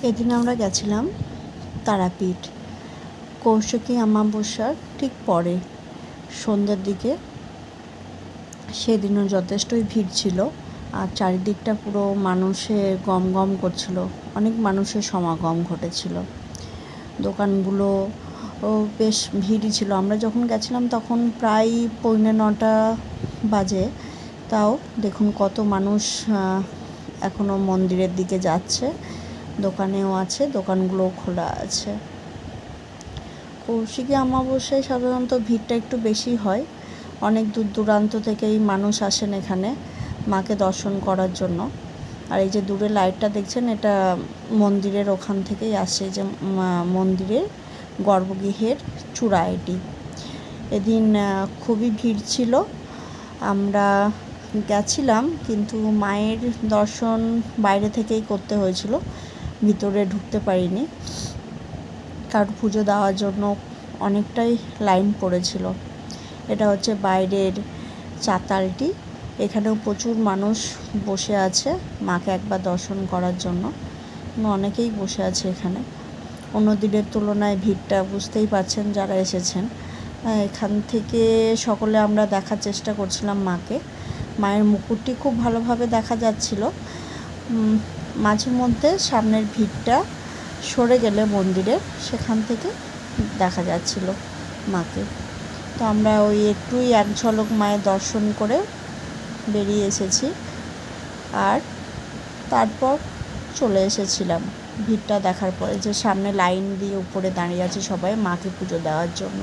এদিন আমরা গেছিলাম তারাপীঠ। কৌশিকী অমাবস্যার ঠিক পরে সন্ধ্যের দিকে। সেদিনও যথেষ্টই ভিড় ছিল, আর চারিদিকটা পুরো মানুষে গম গম করছিল, অনেক মানুষের সমাগম ঘটেছিল। দোকানগুলো বেশ ভিড়ই ছিল। আমরা যখন গেছিলাম তখন প্রায় 9:45 বাজে। তাও দেখুন কত মানুষ এখনও মন্দিরের দিকে যাচ্ছে। দোকানেও আছে, দোকানগুলোও খোলা আছে। কৌশিকী অমাবস্যায় সাধারণত ভিড়টা একটু বেশি হয়। অনেক দূর দূরান্ত থেকেই মানুষ আসেন এখানে মাকে দর্শন করার জন্য। আর এই যে দূরে লাইটটা দেখছেন, এটা মন্দিরের ওখান থেকেই আসে, যে মন্দিরের গর্ভগৃহের চূড়া এটি। এদিন খুবই ভিড় ছিল। আমরা গেছিলাম, কিন্তু মায়ের দর্শন বাইরে থেকেই করতে হয়েছিল, ভিতরে ঢুকতে পারিনি, কারণ পুজো দেওয়ার জন্য অনেকটাই লাইন পড়েছিল। এটা হচ্ছে বাইরের চাতালটি। এখানেও প্রচুর মানুষ বসে আছে মাকে একবার দর্শন করার জন্য। অনেকেই বসে আছে এখানে। অন্য দিনের তুলনায় ভিড়টা বুঝতেই পারছেন যারা এসেছেন। এখান থেকে সকলে আমরা দেখার চেষ্টা করছিলাম মাকে। মায়ের মুকুটটি খুব ভালোভাবে দেখা যাচ্ছিল। মাঝে মধ্যে সামনের ভিড়টা সরে গেলে মন্দিরের, সেখান থেকে দেখা যাচ্ছিল মাকে। তো আমরা ওই একটুই এক ঝলক মায়ের দর্শন করে বেরিয়ে এসেছি, আর তারপর চলে এসেছিলাম ভিড়টা দেখার পরে, যে সামনে লাইন দিয়ে উপরে দাঁড়িয়ে আছে সবাই মাকে পুজো দেওয়ার জন্য।